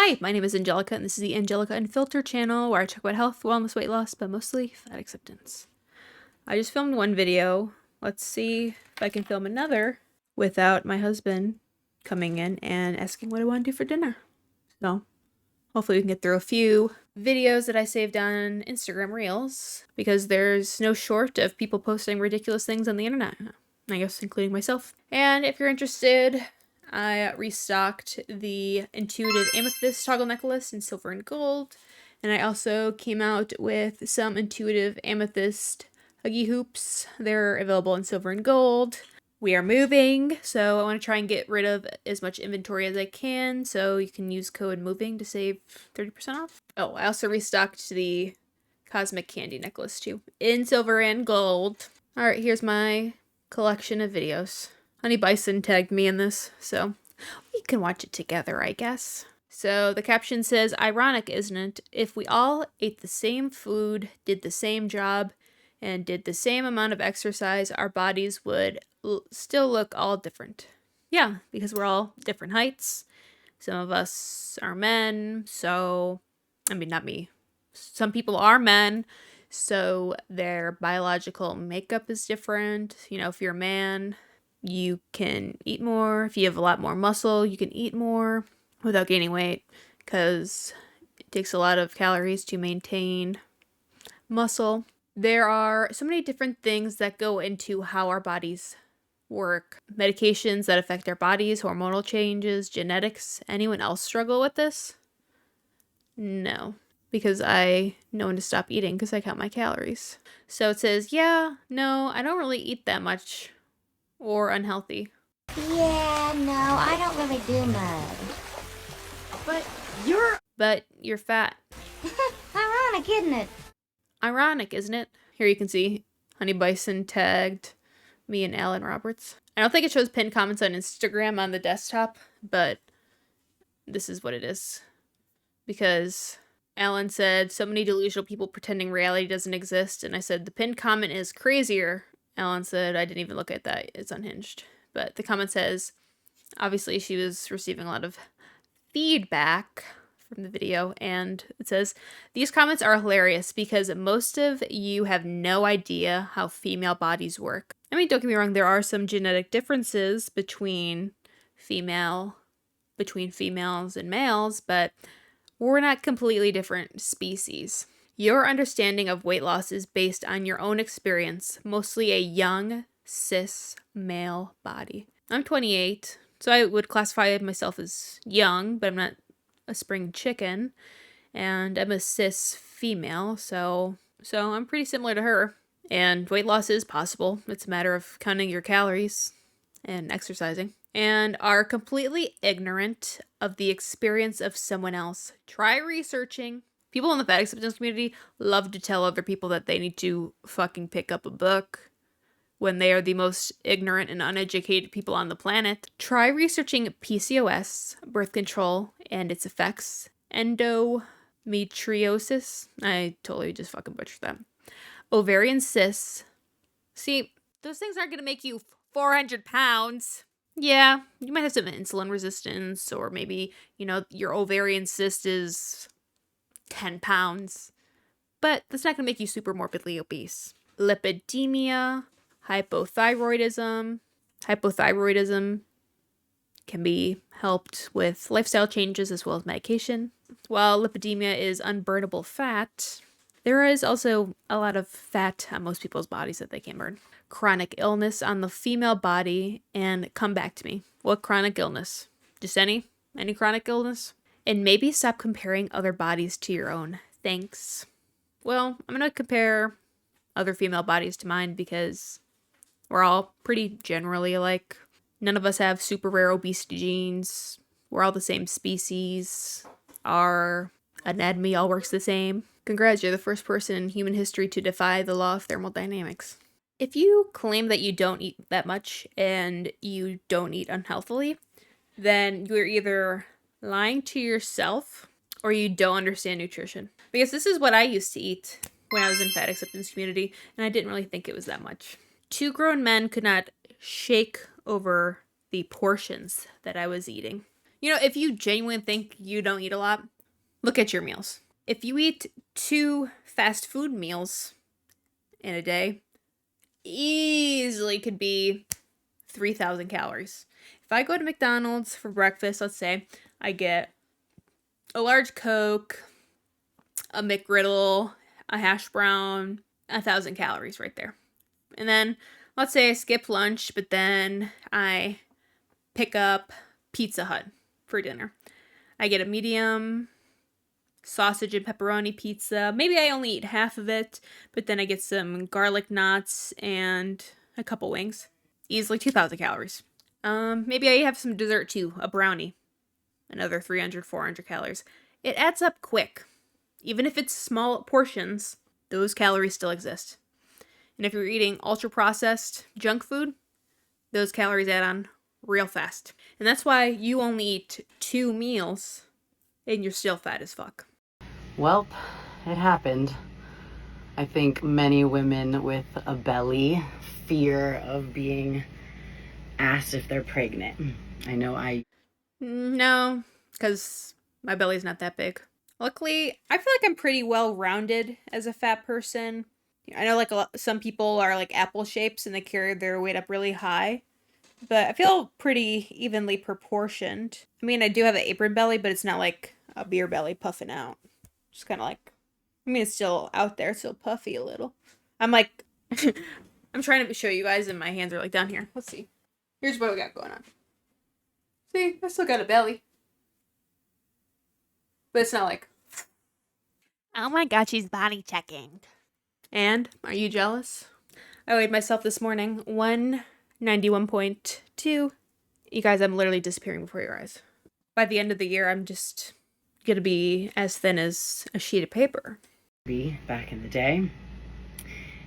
Hi, my name is Angelica, and this is the Angelica Unfiltered channel where I talk about health, wellness, weight loss, but mostly fat acceptance. I just filmed one video. Let's see if I can film another without my husband coming in and asking what I want to do for dinner. So hopefully we can get through a few videos that I saved on Instagram Reels, because there's no short of people posting ridiculous things on the internet, I guess including myself. And if you're interested, I restocked the intuitive amethyst toggle necklace in silver and gold, and I also came out with some intuitive amethyst huggy hoops. They're available in silver and gold. We are moving, so I want to try and get rid of as much inventory as I can, so you can use code MOVING to save 30% off. Oh, I also restocked the cosmic candy necklace too, in silver and gold. Alright, here's my collection of videos. Honey Bison tagged me in this, so we can watch it together, I guess. So the caption says, "Ironic, isn't it? If we all ate the same food, did the same job, and did the same amount of exercise, our bodies would still look all different." Yeah, because we're all different heights. Some of us are men, so, I mean, not me. Some people are men, so their biological makeup is different. You know, if you're a man, you can eat more. If you have a lot more muscle, you can eat more without gaining weight, because it takes a lot of calories to maintain muscle. There are so many different things that go into how our bodies work. Medications that affect our bodies, hormonal changes, genetics. Anyone else struggle with this? No, because I know when to stop eating because I count my calories. So it says, yeah, no, I don't really eat that much or unhealthy. Yeah, no, I don't really do much. But you're fat. Ironic, isn't it? Ironic, isn't it? Here you can see Honey Bison tagged me and Alan Roberts. I don't think it shows pinned comments on Instagram on the desktop, but this is what it is. Because Alan said, "So many delusional people pretending reality doesn't exist." And I said, "The pinned comment is crazier." Alan said, "I didn't even look at that. It's unhinged." But the comment says, obviously she was receiving a lot of feedback from the video, and it says, "These comments are hilarious because most of you have no idea how female bodies work." I mean, don't get me wrong, there are some genetic differences between females and males, but we're not completely different species. Your understanding of weight loss is based on your own experience, mostly a young, cis male body. I'm 28, so I would classify myself as young, but I'm not a spring chicken, and I'm a cis female, so I'm pretty similar to her. And weight loss is possible. It's a matter of counting your calories and exercising. And are completely ignorant of the experience of someone else. Try researching. People in the fat acceptance community love to tell other people that they need to fucking pick up a book when they are the most ignorant and uneducated people on the planet. Try researching PCOS, birth control, and its effects. Endometriosis. I totally just fucking butchered that. Ovarian cysts. See, those things aren't going to make you 400 pounds. Yeah, you might have some insulin resistance, or maybe, you know, your ovarian cyst is 10 pounds. But that's not going to make you super morbidly obese. Lipidemia, hypothyroidism. Hypothyroidism can be helped with lifestyle changes as well as medication. While lipidemia is unburnable fat, there is also a lot of fat on most people's bodies that they can't burn. Chronic illness on the female body, and come back to me. What chronic illness? Just any chronic illness? And maybe stop comparing other bodies to your own. Thanks. Well, I'm gonna compare other female bodies to mine because we're all pretty generally alike. None of us have super rare obesity genes. We're all the same species. Our anatomy all works the same. Congrats, you're the first person in human history to defy the law of thermodynamics. If you claim that you don't eat that much and you don't eat unhealthily, then you're either lying to yourself or you don't understand nutrition. Because this is what I used to eat when I was in fat acceptance community, and I didn't really think it was that much. 2 grown men could not shake over the portions that I was eating. You know, if you genuinely think you don't eat a lot, look at your meals. If you eat 2 fast food meals in a day, easily could be 3,000 calories. If I go to McDonald's for breakfast, let's say, I get a large Coke, a McGriddle, a hash brown, 1,000 calories right there. And then let's say I skip lunch, but then I pick up Pizza Hut for dinner. I get a medium sausage and pepperoni pizza. Maybe I only eat half of it, but then I get some garlic knots and a couple wings. Easily 2,000 calories. Maybe I have some dessert too, a brownie. Another 300, 400 calories. It adds up quick. Even if it's small portions, those calories still exist. And if you're eating ultra-processed junk food, those calories add on real fast. And that's why you only eat 2 meals and you're still fat as fuck. Well, it happened. I think many women with a belly fear of being asked if they're pregnant. I know No, because my belly's not that big. Luckily, I feel like I'm pretty well-rounded as a fat person. I know like some people are like apple shapes and they carry their weight up really high. But I feel pretty evenly proportioned. I mean, I do have an apron belly, but it's not like a beer belly puffing out. Just kind of like, I mean, it's still out there. It's still puffy a little. I'm like, I'm trying to show you guys and my hands are like down here. Let's see. Here's what we got going on. See, I still got a belly. But it's not like, Oh my god, she's body checking. and are you jealous? I weighed myself this morning, 191.2. You guys, I'm literally disappearing before your eyes. By the end of the year, I'm just gonna be as thin as a sheet of paper. back in the day,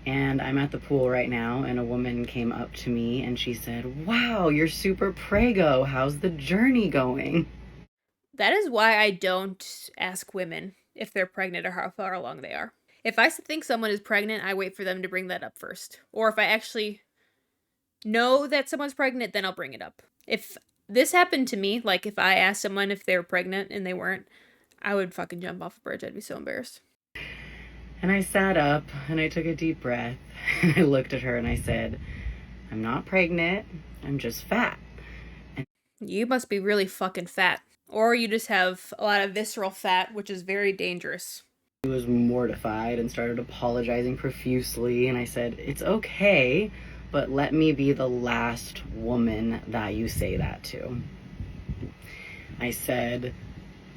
and I'm at the pool right now, and a woman came up to me and she said, "Wow, you're super prego. How's the journey going?" That is why I don't ask women if they're pregnant or how far along they are. If I think someone is pregnant, I wait for them to bring that up first. Or if I actually know that someone's pregnant, then I'll bring it up. If this happened to me, like if I asked someone if they were pregnant and they weren't, I would fucking jump off a bridge. I'd be so embarrassed. And I sat up and I took a deep breath and I looked at her and I said, "I'm not pregnant, I'm just fat." You must be really fucking fat. Or you just have a lot of visceral fat, which is very dangerous. She was mortified and started apologizing profusely, and I said, "It's okay, but let me be the last woman that you say that to." I said,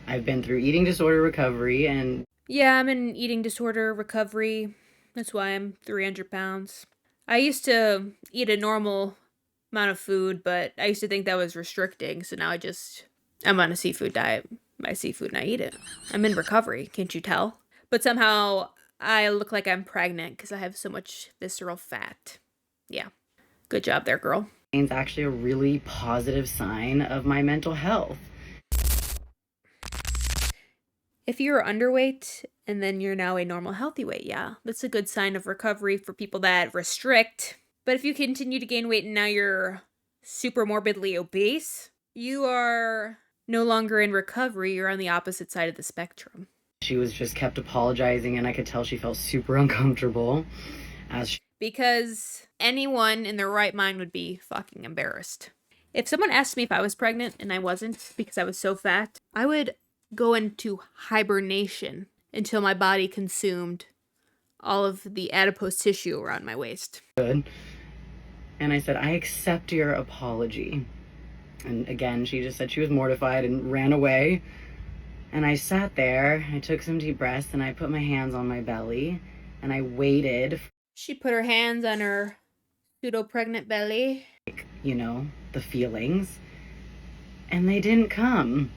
"I've been through eating disorder recovery, and Yeah, I'm in eating disorder recovery. That's why I'm 300 pounds. I used to eat a normal amount of food, but I used to think that was restricting, so now I'm on a seafood diet. My seafood and I eat it. I'm in recovery, can't you tell? But somehow I look like I'm pregnant because I have so much visceral fat. Yeah. Good job there, girl. it's actually a really positive sign of my mental health." If you're underweight and then you're now a normal healthy weight, yeah, that's a good sign of recovery for people that restrict. But if you continue to gain weight and now you're super morbidly obese, you are no longer in recovery. You're on the opposite side of the spectrum. She was just kept apologizing, and I could tell she felt super uncomfortable Because anyone in their right mind would be fucking embarrassed. If someone asked me if I was pregnant and I wasn't because I was so fat, I would go into hibernation until my body consumed all of the adipose tissue around my waist. And I said, "I accept your apology." And again, she just said she was mortified and ran away. And I sat there, I took some deep breaths, and I put my hands on my belly, and I waited, She put her hands on her pseudo-pregnant belly. the feelings, and they didn't come.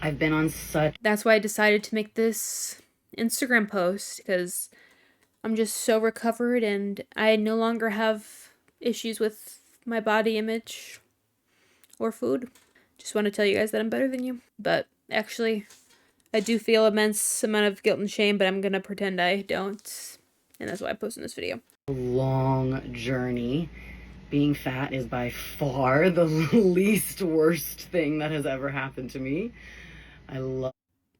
I've been on such... That's why I decided to make this Instagram post, because I'm just so recovered and I no longer have issues with my body image or food. Just want to tell you guys that I'm better than you. But actually, I do feel immense amount of guilt and shame, but I'm gonna pretend I don't. And that's why I'm posting this video. long journey Being fat is by far the least worst thing that has ever happened to me. I love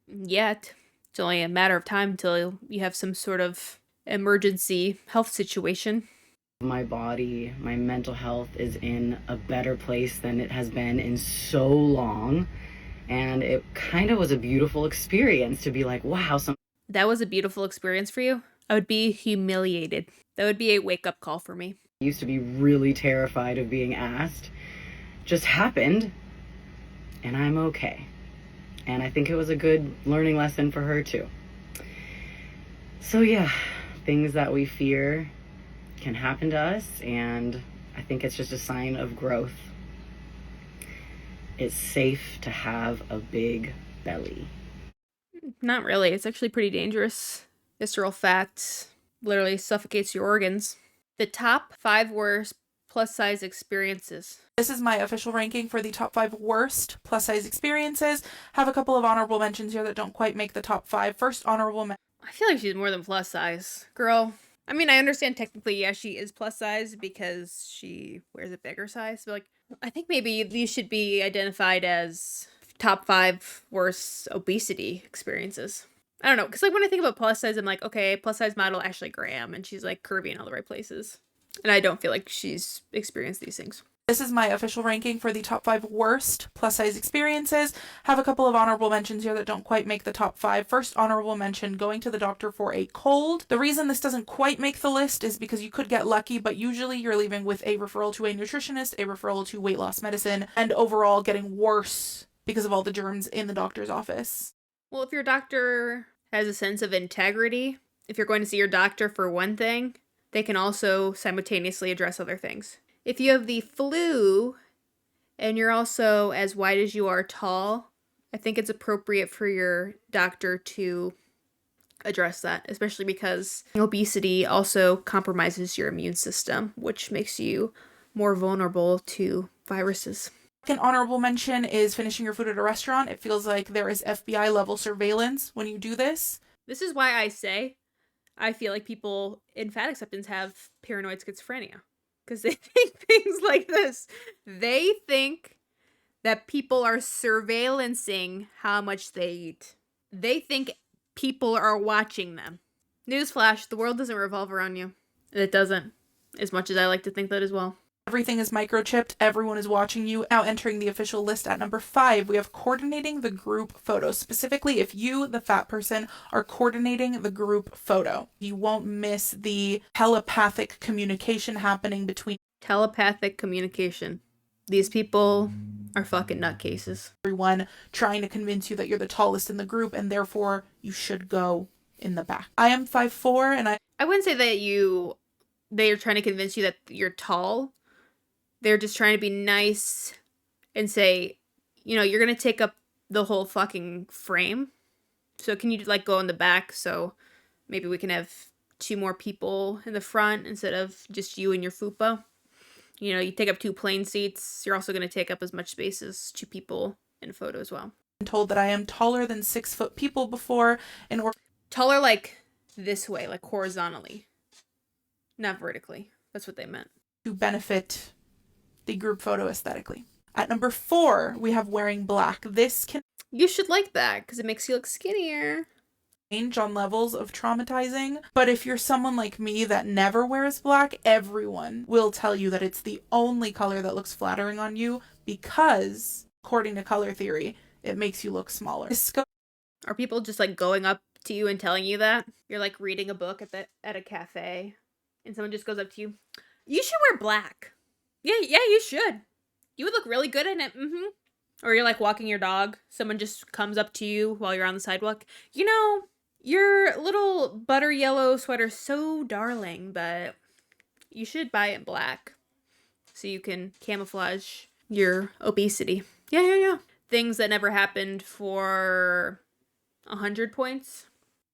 Yet. It's only a matter of time until you have some sort of emergency health situation. my body. My mental health is in a better place than it has been in so long. And it kind of was a beautiful experience to be like, wow, That was a beautiful experience for you? I would be humiliated. That would be a wake-up call for me. I used to be really terrified of being asked. Just happened, and I'm okay. And I think it was a good learning lesson for her too. So yeah, things that we fear can happen to us, and I think it's just a sign of growth. It's safe to have a big belly. Not really. It's actually pretty dangerous. Visceral fat literally suffocates your organs. The top 5 worst plus-size experiences. This is my official ranking for the top 5 worst plus-size experiences. Have a couple of honorable mentions here that don't quite make the top 5. First honorable mention. I feel like she's more than plus size. Girl. I mean, I understand technically, yeah, she is plus size because she wears a bigger size. But, like, I think maybe these should be identified as top 5 worst obesity experiences. I don't know, because, like, when I think about plus size, I'm like, okay, plus size model Ashley Graham, and she's, like, curvy in all the right places. And I don't feel like she's experienced these things. This is my official ranking for the top 5 worst plus-size experiences. Have a couple of honorable mentions here that don't quite make the top 5. First honorable mention, going to the doctor for a cold. The reason this doesn't quite make the list is because you could get lucky, but usually you're leaving with a referral to a nutritionist, a referral to weight loss medicine, and overall getting worse because of all the germs in the doctor's office. Well, if your doctor has a sense of integrity, if you're going to see your doctor for one thing, they can also simultaneously address other things. If you have the flu and you're also as wide as you are tall, I think it's appropriate for your doctor to address that, especially because obesity also compromises your immune system, which makes you more vulnerable to viruses. Second honorable mention is finishing your food at a restaurant. It feels like there is FBI level surveillance when you do this. This is why I say I feel like people in fat acceptance have paranoid schizophrenia. Because they think things like this. They think that people are surveillancing how much they eat. They think people are watching them. Newsflash, the world doesn't revolve around you. It doesn't. As much as I like to think that as well. Everything is microchipped. Everyone is watching you. Now entering the official list at number 5, we have coordinating the group photo. Specifically, if you, the fat person, are coordinating the group photo, you won't miss the telepathic communication happening between Telepathic communication. These people are fucking nutcases. everyone, trying to convince you that you're the tallest in the group and therefore you should go in the back. I am 5'4" and I wouldn't say that they are trying to convince you that you're tall. They're just trying to be nice and say, you know, you're going to take up the whole fucking frame. So can you, like, go in the back so maybe we can have 2 more people in the front instead of just you and your fupa? You know, you take up 2 plain seats. You're also going to take up as much space as 2 people in a photo as well. I'm told that I am taller than 6-foot people before in order Taller, like, this way, like horizontally. Not vertically. That's what they meant. to benefit the group photo aesthetically. At number 4, we have wearing black. This can You should like that because it makes you look skinnier. range on levels of traumatizing, but if you're someone like me that never wears black, everyone will tell you that it's the only color that looks flattering on you because, according to color theory, it makes you look smaller. Are people just, like, going up to you and telling you that? You're, like, reading a book at a cafe and someone just goes up to you. You should wear black. Yeah, you should. You would look really good in it. Or you're, like, walking your dog. Someone just comes up to you while you're on the sidewalk. You know, your little butter yellow sweater's so darling, but you should buy it black so you can camouflage your obesity. Yeah. Things that never happened for 100 points.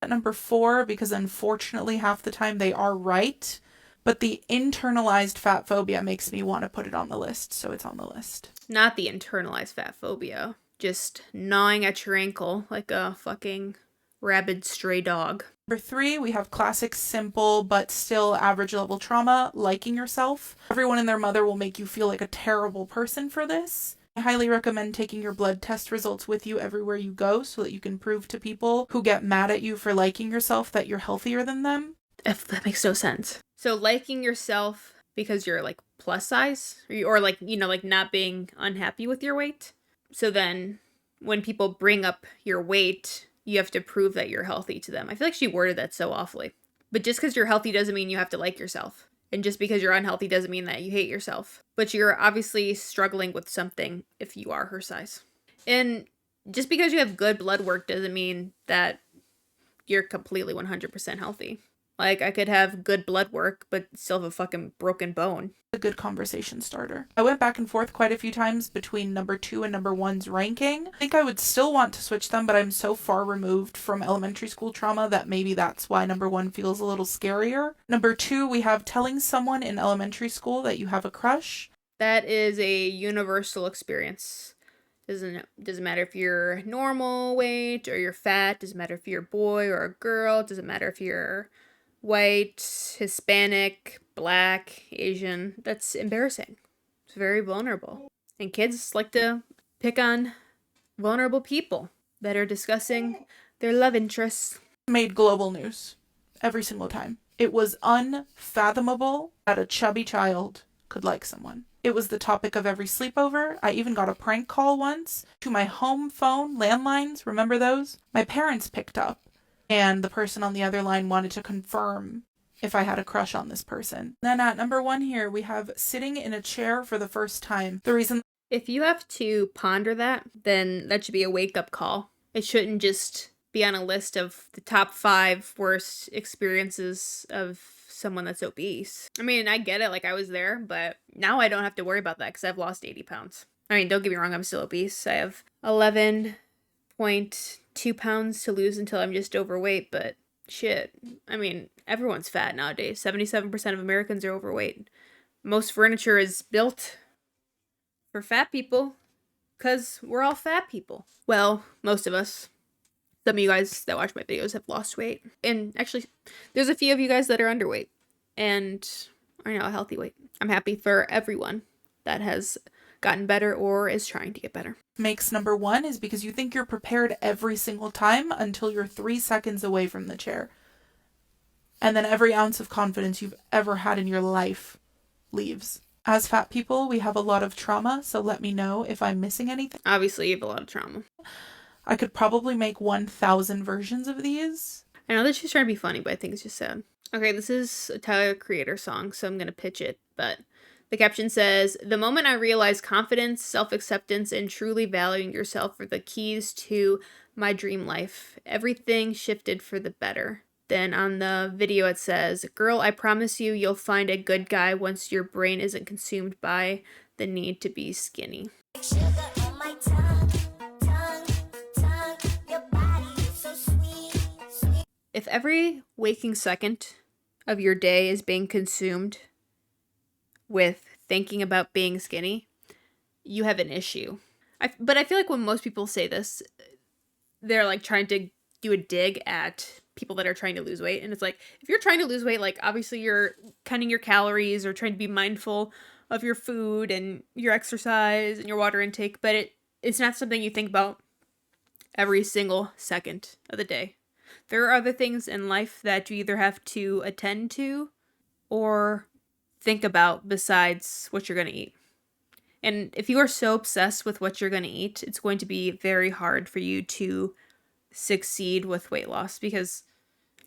At number 4, because unfortunately half the time they are right, but the internalized fat phobia makes me want to put it on the list, so it's on the list. Not the internalized fat phobia. Just gnawing at your ankle like a fucking rabid stray dog. Number 3, we have classic, simple, but still average level trauma, liking yourself. Everyone and their mother will make you feel like a terrible person for this. I highly recommend taking your blood test results with you everywhere you go so that you can prove to people who get mad at you for liking yourself that you're healthier than them. If that makes no sense. So liking yourself because you're like plus size or like, you know, like not being unhappy with your weight. So then when people bring up your weight, you have to prove that you're healthy to them. I feel like she worded that so awfully. But just because you're healthy doesn't mean you have to like yourself. And just because you're unhealthy doesn't mean that you hate yourself. But you're obviously struggling with something if you are her size. And just because you have good blood work doesn't mean that you're completely 100% healthy. Like, I could have good blood work, but still have a fucking broken bone. A good conversation starter. I went back and forth quite a few times between number 2 and number 1's ranking. I think I would still want to switch them, but I'm so far removed from elementary school trauma that maybe that's why number 1 feels a little scarier. Number 2, we have telling someone in elementary school that you have a crush. That is a universal experience. Doesn't matter if you're normal weight or you're fat. Doesn't matter if you're a boy or a girl. Doesn't matter if you're white, Hispanic, Black, Asian. That's embarrassing. It's very vulnerable. And kids like to pick on vulnerable people that are discussing their love interests. Made global news every single time. It was unfathomable that a chubby child could like someone. It was the topic of every sleepover. I even got a prank call once to my home phone landlines. Remember those? My parents picked up. And the person on the other line wanted to confirm if I had a crush on this person. Then at number 1 here, we have sitting in a chair for the first time. The reason... If you have to ponder that, then that should be a wake-up call. It shouldn't just be on a list of the top 5 worst experiences of someone that's obese. I mean, I get it, like I was there, but now I don't have to worry about that because I've lost 80 pounds. I mean, don't get me wrong, I'm still obese. I have 11.2 pounds to lose until I'm just overweight, but shit. I mean, everyone's fat nowadays. 77% of Americans are overweight. Most furniture is built for fat people because we're all fat people. Well, most of us. Some of you guys that watch my videos have lost weight. And actually, there's a few of you guys that are underweight and are now a healthy weight. I'm happy for everyone that has gotten better or is trying to get better. Makes number 1 is because you think you're prepared every single time until you're 3 seconds away from the chair. And then every ounce of confidence you've ever had in your life leaves. As fat people, we have a lot of trauma, so let me know if I'm missing anything. Obviously, you have a lot of trauma. I could probably make 1,000 versions of these. I know that she's trying to be funny, but I think it's just sad. Okay, this is a Tyler, Creator song, so I'm going to pitch it, but the caption says, "The moment I realized confidence, self-acceptance, and truly valuing yourself are the keys to my dream life. Everything shifted for the better." Then on the video it says, "Girl, I promise you, you'll find a good guy once your brain isn't consumed by the need to be skinny." If every waking second of your day is being consumed with thinking about being skinny, you have an issue. But I feel like when most people say this, they're like trying to do a dig at people that are trying to lose weight. And it's like, if you're trying to lose weight, like obviously you're counting your calories or trying to be mindful of your food and your exercise and your water intake, but it's not something you think about every single second of the day. There are other things in life that you either have to attend to or think about besides what you're going to eat. And if you are so obsessed with what you're going to eat, it's going to be very hard for you to succeed with weight loss, because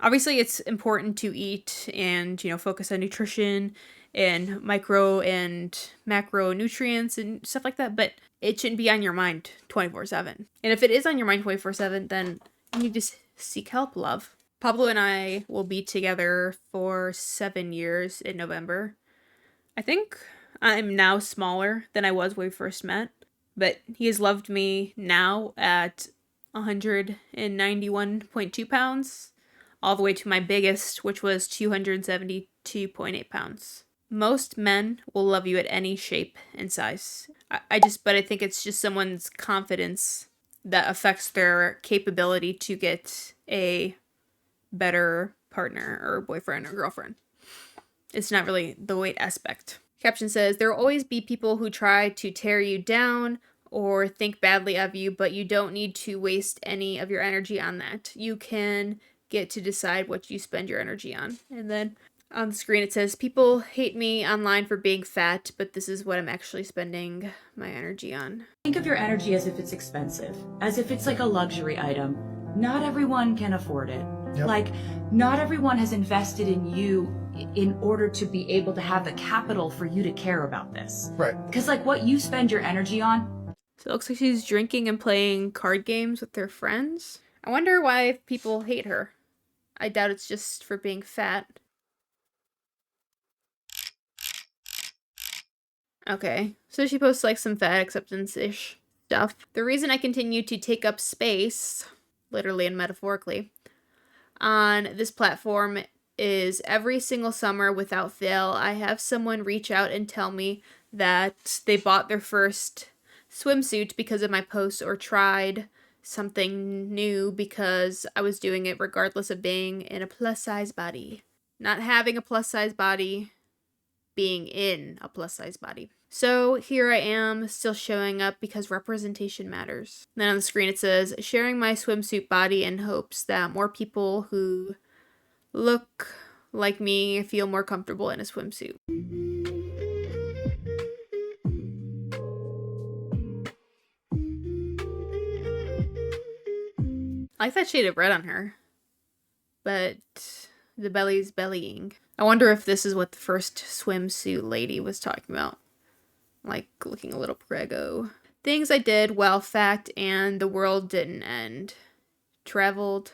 obviously it's important to eat and, you know, focus on nutrition and micro and macro nutrients and stuff like that, but it shouldn't be on your mind 24/7. And if it is on your mind 24/7, then you need to seek help, love. Pablo and I will be together for 7 years in November. I think I'm now smaller than I was when we first met, but he has loved me now at 191.2 pounds, all the way to my biggest, which was 272.8 pounds. Most men will love you at any shape and size. But I think it's just someone's confidence that affects their capability to get a better partner or boyfriend or girlfriend. It's not really the weight aspect. Caption says, there will always be people who try to tear you down or think badly of you, but you don't need to waste any of your energy on that. You can get to decide what you spend your energy on. And then on the screen it says, people hate me online for being fat, but this is what I'm actually spending my energy on. Think of your energy as if it's expensive, as if it's like a luxury item. Not everyone can afford it. Yep. Like, not everyone has invested in you in order to be able to have the capital for you to care about this. Right. Because, like, what you spend your energy on. So it looks like she's drinking and playing card games with her friends. I wonder why people hate her. I doubt it's just for being fat. Okay, so she posts like some fat acceptance-ish stuff. The reason I continue to take up space, literally and metaphorically, on this platform is every single summer without fail, I have someone reach out and tell me that they bought their first swimsuit because of my posts or tried something new because I was doing it regardless of being in a plus-size body. Not having a plus-size body, being in a plus-size body. So here I am, still showing up because representation matters. Then on the screen it says, sharing my swimsuit body in hopes that more people who look like me feel more comfortable in a swimsuit. I like that shade of red on her, but the belly's bellying. I wonder if this is what the first swimsuit lady was talking about. Like, looking a little preggo. Things I did while fat and the world didn't end. Traveled,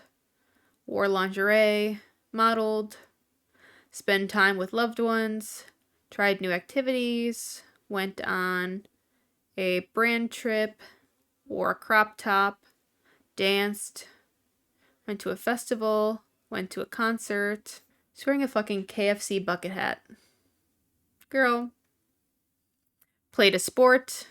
wore lingerie, modeled, spent time with loved ones, tried new activities, went on a brand trip, wore a crop top, danced, went to a festival, went to a concert. She's wearing a fucking KFC bucket hat. Girl. Played a sport,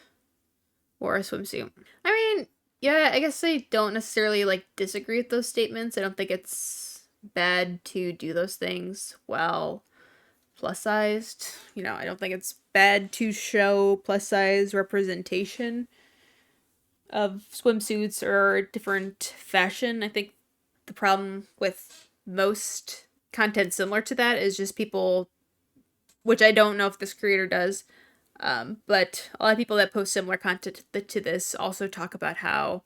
or a swimsuit. I mean, yeah, I guess I don't necessarily, like, disagree with those statements. I don't think it's bad to do those things while plus-sized. You know, I don't think it's bad to show plus-size representation of swimsuits or different fashion. I think the problem with most content similar to that is just people, which I don't know if this creator does, but a lot of people that post similar content to this also talk about how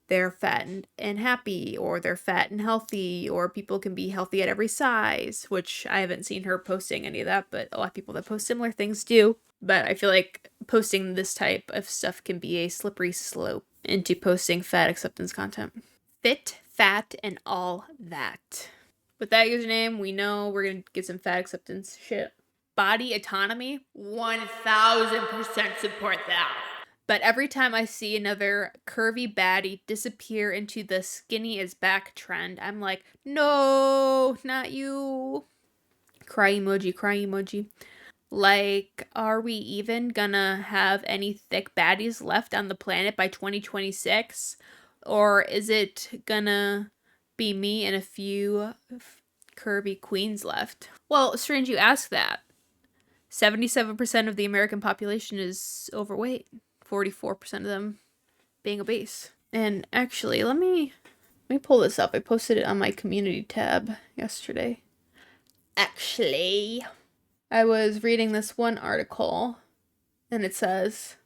they're fat and happy, or they're fat and healthy, or people can be healthy at every size, which I haven't seen her posting any of that, but a lot of people that post similar things do. But I feel like posting this type of stuff can be a slippery slope into posting fat acceptance content. Fit, fat, and all that. With that username, we know we're going to get some fat acceptance shit. Body autonomy, 1000% support that. But every time I see another curvy baddie disappear into the skinny is back trend, I'm like, no, not you. Cry emoji, cry emoji. Like, are we even gonna have any thick baddies left on the planet by 2026? Or is it gonna be me and a few curvy queens left? Well, strange you ask that. 77% of the American population is overweight. 44% of them being obese. And actually, let me pull this up. I posted it on my community tab yesterday. Actually, I was reading this one article, and it says,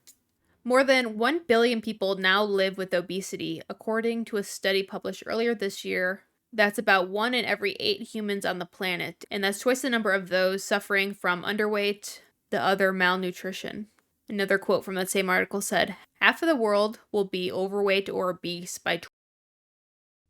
more than 1 billion people now live with obesity, according to a study published earlier this year. That's about 1 in every 8 humans on the planet, and that's twice the number of those suffering from underweight, the other malnutrition. Another quote from that same article said, half of the world will be overweight or obese by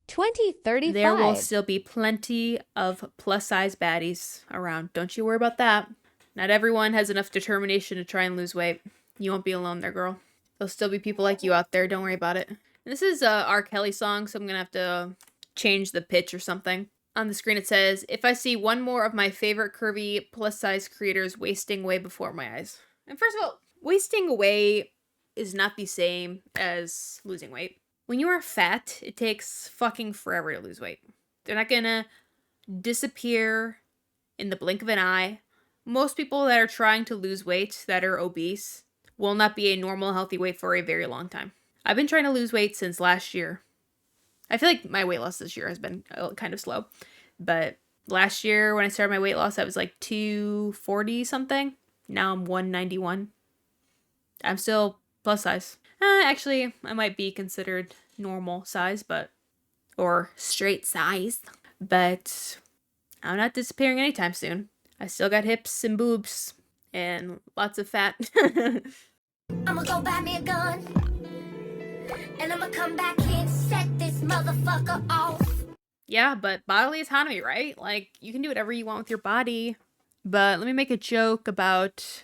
2035. There will still be plenty of plus-size baddies around. Don't you worry about that. Not everyone has enough determination to try and lose weight. You won't be alone there, girl. There'll still be people like you out there. Don't worry about it. And this is a R. Kelly song, so I'm going to have to change the pitch or something. On the screen it says, if I see one more of my favorite curvy plus-size creators wasting away before my eyes. And first of all, wasting away is not the same as losing weight. When you are fat, it takes fucking forever to lose weight. They're not gonna disappear in the blink of an eye. Most people that are trying to lose weight, that are obese, will not be a normal, healthy weight for a very long time. I've been trying to lose weight since last year. I feel like my weight loss this year has been kind of slow. But last year, when I started my weight loss, I was like 240 something. Now I'm 191. I'm still plus size. Actually, I might be considered normal size, or straight size. But I'm not disappearing anytime soon. I still got hips and boobs and lots of fat. I'ma go buy me a gun, and I'ma come back here and set this motherfucker off. Yeah, but bodily autonomy, right? Like, you can do whatever you want with your body. But let me make a joke about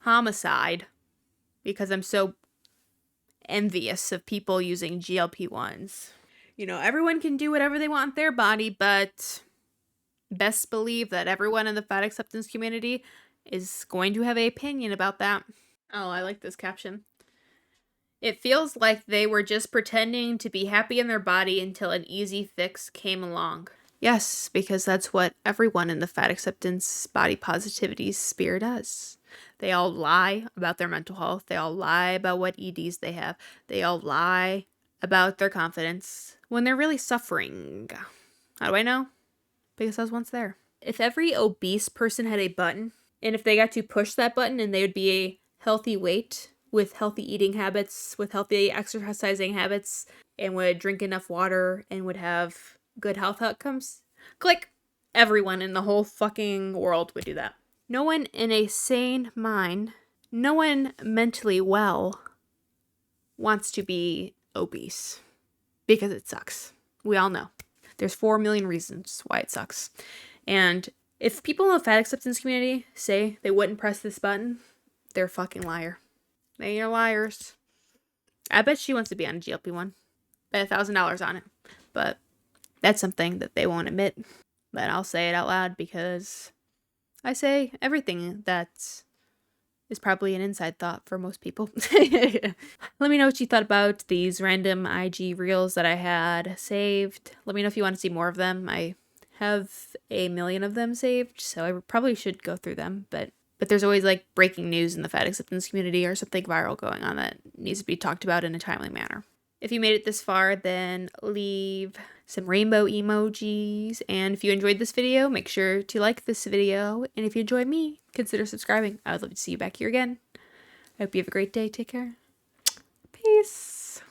homicide, because I'm so envious of people using GLP-1s. You know, everyone can do whatever they want with their body, but best believe that everyone in the fat acceptance community is going to have an opinion about that. Oh, I like this caption. It feels like they were just pretending to be happy in their body until an easy fix came along. Yes, because that's what everyone in the fat acceptance body positivity sphere does. They all lie about their mental health. They all lie about what EDs they have. They all lie about their confidence when they're really suffering. How do I know? Because I was once there. If every obese person had a button, and if they got to push that button and they would be a healthy weight with healthy eating habits, with healthy exercising habits, and would drink enough water and would have good health outcomes, click, everyone in the whole fucking world would do that. No one in a sane mind, no one mentally well wants to be obese because it sucks. We all know. There's 4 million reasons why it sucks. And if people in the fat acceptance community say they wouldn't press this button, they're a fucking liar. They are liars. I bet she wants to be on a GLP-1. Bet $1,000 on it. But that's something that they won't admit. But I'll say it out loud because I say everything that is probably an inside thought for most people. Let me know what you thought about these random IG reels that I had saved. Let me know if you want to see more of them. I have 1 million of them saved, so I probably should go through them. But there's always like breaking news in the fat acceptance community or something viral going on that needs to be talked about in a timely manner. If you made it this far, then leave some rainbow emojis. And if you enjoyed this video, make sure to like this video. And if you enjoy me, consider subscribing. I would love to see you back here again. I hope you have a great day. Take care. Peace.